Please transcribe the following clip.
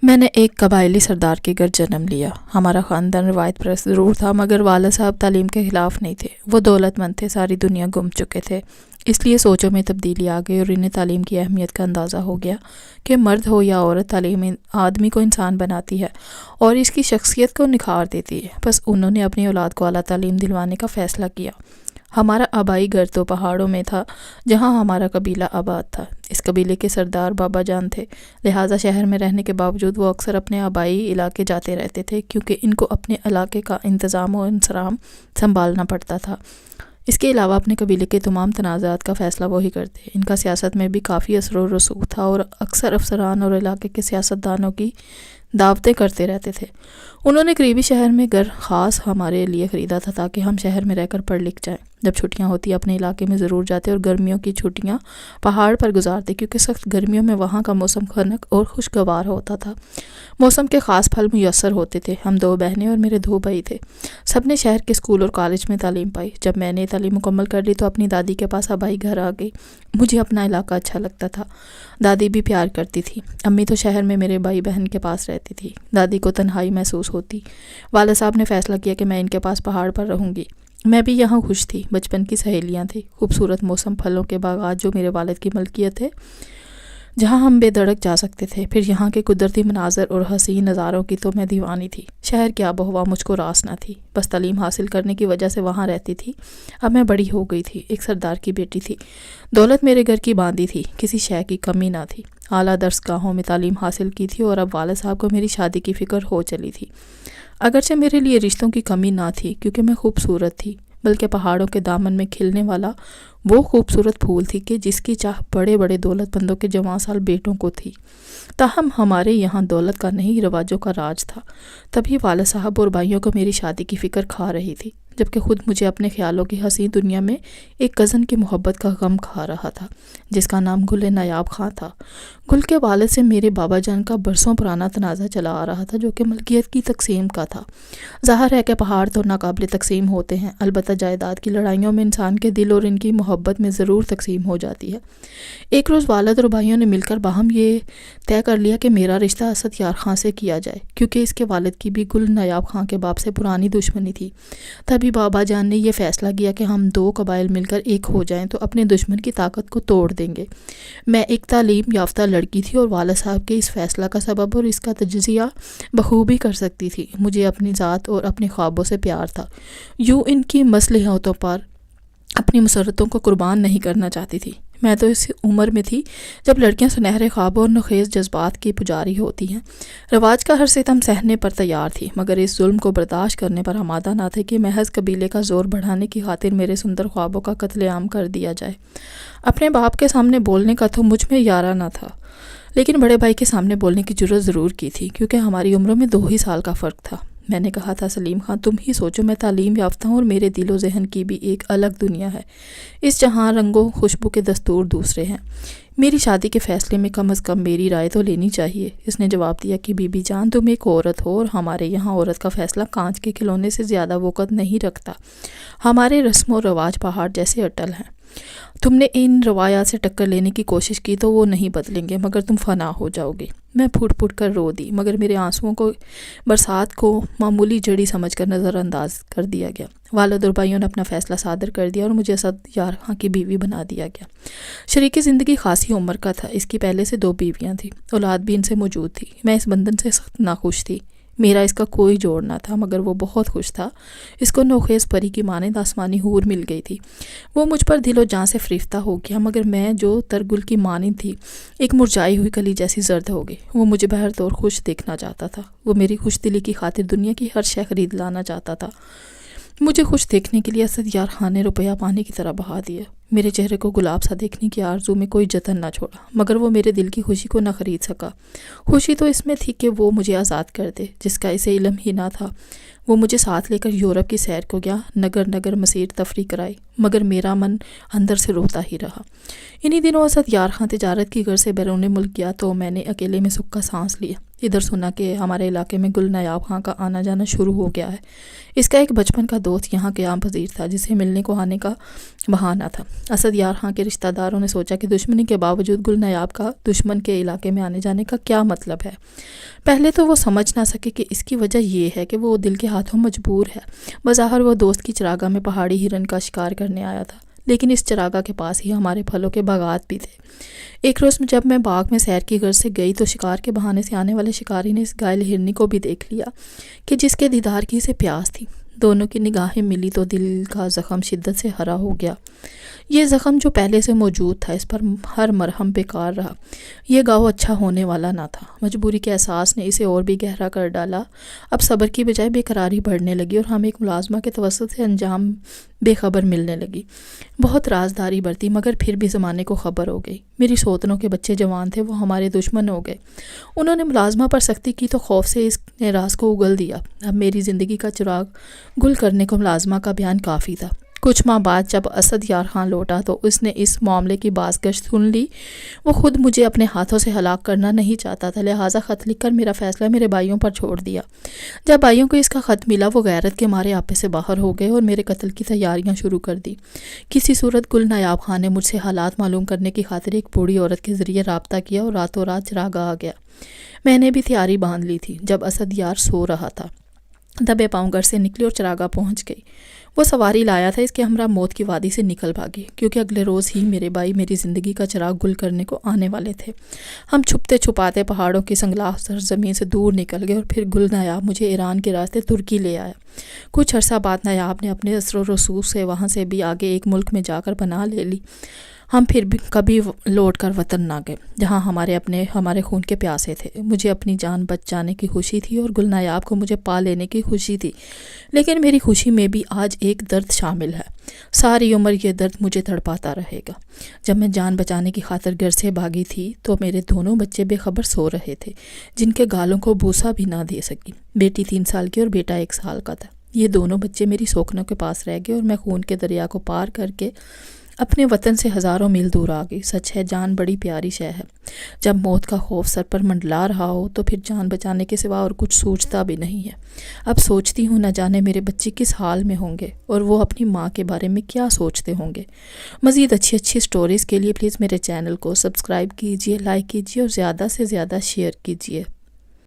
میں نے ایک قبائلی سردار کے گھر جنم لیا۔ ہمارا خاندان روایت پرست ضرور تھا، مگر والد صاحب تعلیم کے خلاف نہیں تھے۔ وہ دولت مند تھے، ساری دنیا گم چکے تھے، اس لیے سوچوں میں تبدیلی آ گئی اور انہیں تعلیم کی اہمیت کا اندازہ ہو گیا کہ مرد ہو یا عورت، تعلیم آدمی کو انسان بناتی ہے اور اس کی شخصیت کو نکھار دیتی ہے۔ بس انہوں نے اپنی اولاد کو اعلیٰ تعلیم دلوانے کا فیصلہ کیا۔ ہمارا آبائی گھر تو پہاڑوں میں تھا جہاں ہمارا قبیلہ آباد تھا۔ اس قبیلے کے سردار بابا جان تھے، لہٰذا شہر میں رہنے کے باوجود وہ اکثر اپنے آبائی علاقے جاتے رہتے تھے، کیونکہ ان کو اپنے علاقے کا انتظام و انصرام سنبھالنا پڑتا تھا۔ اس کے علاوہ اپنے قبیلے کے تمام تنازعات کا فیصلہ وہی کرتے۔ ان کا سیاست میں بھی کافی اثر و رسوخ تھا اور اکثر افسران اور علاقے کے سیاستدانوں کی دعوتیں کرتے رہتے تھے۔ انہوں نے قریبی شہر میں گھر خاص ہمارے لیے خریدا تھا تاکہ ہم شہر میں رہ کر پڑھ لکھ جائیں۔ جب چھٹیاں ہوتی اپنے علاقے میں ضرور جاتے اور گرمیوں کی چھٹیاں پہاڑ پر گزارتے، کیونکہ سخت گرمیوں میں وہاں کا موسم خنک اور خوشگوار ہوتا تھا۔ موسم کے خاص پھل میسر ہوتے تھے۔ ہم 2 بہنیں اور میرے 2 بھائی تھے۔ سب نے شہر کے اسکول اور کالج میں تعلیم پائی۔ جب میں نے تعلیم مکمل کر لی تو اپنی دادی کے پاس آبائی گھر آ گئی۔ مجھے اپنا علاقہ اچھا لگتا تھا، دادی بھی پیار کرتی تھی۔ امی تو شہر میں میرے بھائی بہن کے پاس رہتی تھی۔ دادی کو تنہائی محسوس ہوتی۔ والد صاحب نے فیصلہ کیا کہ میں ان کے پاس پہاڑ پر رہوں گی۔ میں بھی یہاں خوش تھی۔ بچپن کی سہیلیاں تھیں، خوبصورت موسم، پھلوں کے باغات جو میرے والد کی ملکیت ہے، جہاں ہم بے دھڑک جا سکتے تھے۔ پھر یہاں کے قدرتی مناظر اور حسین نظاروں کی تو میں دیوانی تھی۔ شہر کی آب و ہوا مجھ کو راس نہ تھی، بس تعلیم حاصل کرنے کی وجہ سے وہاں رہتی تھی۔ اب میں بڑی ہو گئی تھی، ایک سردار کی بیٹی تھی، دولت میرے گھر کی باندھی تھی، کسی شے کی کمی نہ تھی۔ اعلیٰ درس گاہوں میں تعلیم حاصل کی تھی اور اب والد صاحب کو میری شادی کی فکر ہو چلی تھی۔ اگرچہ میرے لیے رشتوں کی کمی نہ تھی، کیونکہ میں خوبصورت تھی، بلکہ پہاڑوں کے دامن میں کھلنے والا وہ خوبصورت پھول تھی کہ جس کی چاہ بڑے بڑے دولت مندوں کے جوان سال بیٹوں کو تھی۔ تاہم ہمارے یہاں دولت کا نہیں، رواجوں کا راج تھا۔ تبھی والد صاحب اور بھائیوں کو میری شادی کی فکر کھا رہی تھی، جبکہ خود مجھے اپنے خیالوں کی حسین دنیا میں ایک کزن کی محبت کا غم کھا رہا تھا، جس کا نام گل نایاب خاں تھا۔ گل کے والد سے میرے بابا جان کا برسوں پرانا تنازع چلا آ رہا تھا، جو کہ ملکیت کی تقسیم کا تھا۔ ظاہر ہے کہ پہاڑ تو ناقابل تقسیم ہوتے ہیں، البتہ جائیداد کی لڑائیوں میں انسان کے دل اور ان کی محبت میں ضرور تقسیم ہو جاتی ہے۔ ایک روز والد اور بھائیوں نے مل کر باہم یہ طے کر لیا کہ میرا رشتہ اسد یار خاں سے کیا جائے، کیونکہ اس کے والد کی بھی گل نایاب خاں کے باپ سے پرانی دشمنی تھی۔ تبھی بابا جان نے یہ فیصلہ کیا کہ ہم 2 قبائل مل کر ایک ہو جائیں تو اپنے دشمن کی طاقت کو توڑ دیں گے۔ میں ایک تعلیم یافتہ لڑکی تھی اور والد صاحب کے اس فیصلہ کا سبب اور اس کا تجزیہ بخوبی کر سکتی تھی۔ مجھے اپنی ذات اور اپنے خوابوں سے پیار تھا، یوں ان کی مصلحتوں پر اپنی مسرتوں کو قربان نہیں کرنا چاہتی تھی۔ میں تو اس عمر میں تھی جب لڑکیاں سنہرے خوابوں اور نخیز جذبات کی پجاری ہوتی ہیں۔ رواج کا ہر ستم سہنے پر تیار تھی، مگر اس ظلم کو برداشت کرنے پر آمادہ نہ تھے کہ محض قبیلے کا زور بڑھانے کی خاطر میرے سندر خوابوں کا قتل عام کر دیا جائے۔ اپنے باپ کے سامنے بولنے کا تو مجھ میں یارہ نہ تھا، لیکن بڑے بھائی کے سامنے بولنے کی جرأت ضرور کی تھی، کیونکہ ہماری عمروں میں 2 ہی سال کا فرق تھا۔ میں نے کہا تھا، سلیم خان، تم ہی سوچو، میں تعلیم یافتہ ہوں اور میرے دل و ذہن کی بھی ایک الگ دنیا ہے۔ اس جہاں رنگ و خوشبو کے دستور دوسرے ہیں۔ میری شادی کے فیصلے میں کم از کم میری رائے تو لینی چاہیے۔ اس نے جواب دیا کہ بی بی جان، تم ایک عورت ہو اور ہمارے یہاں عورت کا فیصلہ کانچ کے کھلونے سے زیادہ وقت نہیں رکھتا۔ ہمارے رسم و رواج پہاڑ جیسے اٹل ہیں۔ تم نے ان روایات سے ٹکر لینے کی کوشش کی تو وہ نہیں بدلیں گے، مگر تم فنا ہو جاؤ گے۔ میں پھوٹ پھوٹ کر رو دی، مگر میرے آنسوؤں کو برسات کو معمولی جڑی سمجھ کر نظر انداز کر دیا گیا۔ والد اور بھائیوں نے اپنا فیصلہ صادر کر دیا اور مجھے اسد یار خاں کی بیوی بنا دیا گیا۔ شریک زندگی خاصی عمر کا تھا، اس کی پہلے سے 2 بیویاں تھیں، اولاد بھی ان سے موجود تھی۔ میں اس بندھن سے سخت ناخوش تھی۔ میرا اس کا کوئی جوڑ نہ تھا، مگر وہ بہت خوش تھا۔ اس کو نوخیز پری کی مانند آسمانی حور مل گئی تھی۔ وہ مجھ پر دل و جان سے فریفتہ ہو گیا، مگر میں جو ترگل کی مانند تھی، ایک مرجائی ہوئی کلی جیسی زرد ہو گئی۔ وہ مجھے بہر طور خوش دیکھنا چاہتا تھا۔ وہ میری خوش دلی کی خاطر دنیا کی ہر شے خرید لانا چاہتا تھا۔ مجھے خوش دیکھنے کے لیے اسد یار خان نے روپیہ پانی کی طرح بہا دیا۔ میرے چہرے کو گلاب سا دیکھنے کی آرزو میں کوئی جتن نہ چھوڑا، مگر وہ میرے دل کی خوشی کو نہ خرید سکا۔ خوشی تو اس میں تھی کہ وہ مجھے آزاد کر دے، جس کا اسے علم ہی نہ تھا۔ وہ مجھے ساتھ لے کر یورپ کی سیر کو گیا، نگر نگر مسیر تفریح کرائی، مگر میرا من اندر سے روتا ہی رہا۔ انہی دنوں اسد یار خان تجارت کی غرض سے بیرون ملک گیا تو میں نے اکیلے میں سکھ کا سانس لیا۔ ادھر سنا کہ ہمارے علاقے میں گل نایاب خاں کا آنا جانا شروع ہو گیا ہے۔ اس کا ایک بچپن کا دوست یہاں قیام پذیر تھا، جسے ملنے کو آنے کا بہانہ تھا۔ اسد یار خان کے رشتہ داروں نے سوچا کہ دشمنی کے باوجود گل نایاب کا دشمن کے علاقے میں آنے جانے کا کیا مطلب ہے۔ پہلے تو وہ سمجھ نہ سکے کہ اس کی وجہ یہ ہے کہ وہ دل کے ہاتھوں مجبور ہے۔ بظاہر وہ دوست کی چراگاہ میں پہاڑی ہرن کا شکار کرنے آیا تھا، لیکن اس چراگاہ کے پاس ہی ہمارے پھلوں کے باغات بھی تھے۔ ایک روز جب میں باغ میں سیر کی غرض سے گئی تو شکار کے بہانے سے آنے والے شکاری نے اس گائل ہرنی کو بھی دیکھ لیا کہ جس کے دیدار کی اسے پیاس تھی۔ دونوں کی نگاہیں ملی تو دل کا زخم شدت سے ہرا ہو گیا۔ یہ زخم جو پہلے سے موجود تھا، اس پر ہر مرہم بیکار رہا۔ یہ گاؤ اچھا ہونے والا نہ تھا۔ مجبوری کے احساس نے اسے اور بھی گہرا کر ڈالا۔ اب صبر کی بجائے بے قراری بڑھنے لگی اور ہم ایک ملازمہ کے توسط سے انجام بے خبر ملنے لگی۔ بہت رازداری برتی، مگر پھر بھی زمانے کو خبر ہو گئی۔ میری سوتنوں کے بچے جوان تھے، وہ ہمارے دشمن ہو گئے۔ انہوں نے ملازمہ پر سختی کی تو خوف سے اس نے راز کو اگل دیا۔ اب میری زندگی کا چراغ گل کرنے کو ملازمہ کا بیان کافی تھا۔ کچھ ماہ بعد جب اسد یار خان لوٹا تو اس نے اس معاملے کی باز گشت سن لی۔ وہ خود مجھے اپنے ہاتھوں سے ہلاک کرنا نہیں چاہتا تھا، لہٰذا خط لکھ کر میرا فیصلہ میرے بھائیوں پر چھوڑ دیا۔ جب بھائیوں کو اس کا خط ملا، وہ غیرت کے مارے آپے سے باہر ہو گئے اور میرے قتل کی تیاریاں شروع کر دی۔ کسی صورت گل نایاب خان نے مجھ سے حالات معلوم کرنے کی خاطر ایک بوڑھی عورت کے ذریعے رابطہ کیا اور راتوں رات چراغاہ آ گیا۔ میں نے بھی تیاری باندھ لی تھی۔ جب اسد یار سو رہا تھا، دبے پاؤں گھر سے نکلی اور چراغاہ پہنچ گئی۔ وہ سواری لایا تھا، اس کے ہمراہ موت کی وادی سے نکل بھاگی، کیونکہ اگلے روز ہی میرے بھائی میری زندگی کا چراغ گل کرنے کو آنے والے تھے۔ ہم چھپتے چھپاتے پہاڑوں کی سنگلاخ سرزمین سے دور نکل گئے اور پھر گل نایاب مجھے ایران کے راستے ترکی لے آیا۔ کچھ عرصہ بعد نایاب نے اپنے اثر و رسوخ سے وہاں سے بھی آگے ایک ملک میں جا کر پناہ لے لی۔ ہم پھر بھی کبھی لوٹ کر وطن نہ گئے، جہاں ہمارے خون کے پیاسے تھے۔ مجھے اپنی جان بچ جانے کی خوشی تھی اور گل نایاب کو مجھے پا لینے کی خوشی تھی، لیکن میری خوشی میں بھی آج ایک درد شامل ہے۔ ساری عمر یہ درد مجھے تڑپاتا رہے گا۔ جب میں جان بچانے کی خاطر گھر سے بھاگی تھی تو میرے دونوں بچے بے خبر سو رہے تھے، جن کے گالوں کو بوسا بھی نہ دے سکی۔ بیٹی 3 سال کی اور بیٹا 1 سال کا تھا۔ یہ دونوں بچے میری سوکنوں کے پاس رہ گئے اور میں خون کے دریا کو پار کر کے اپنے وطن سے ہزاروں میل دور آ گئی۔ سچ ہے، جان بڑی پیاری شے ہے۔ جب موت کا خوف سر پر منڈلا رہا ہو تو پھر جان بچانے کے سوا اور کچھ سوچتا بھی نہیں ہے۔ اب سوچتی ہوں نہ جانے میرے بچے کس حال میں ہوں گے اور وہ اپنی ماں کے بارے میں کیا سوچتے ہوں گے۔ مزید اچھی سٹوریز کے لیے پلیز میرے چینل کو سبسکرائب کیجیے، لائک کیجیے اور زیادہ سے زیادہ شیئر کیجیے۔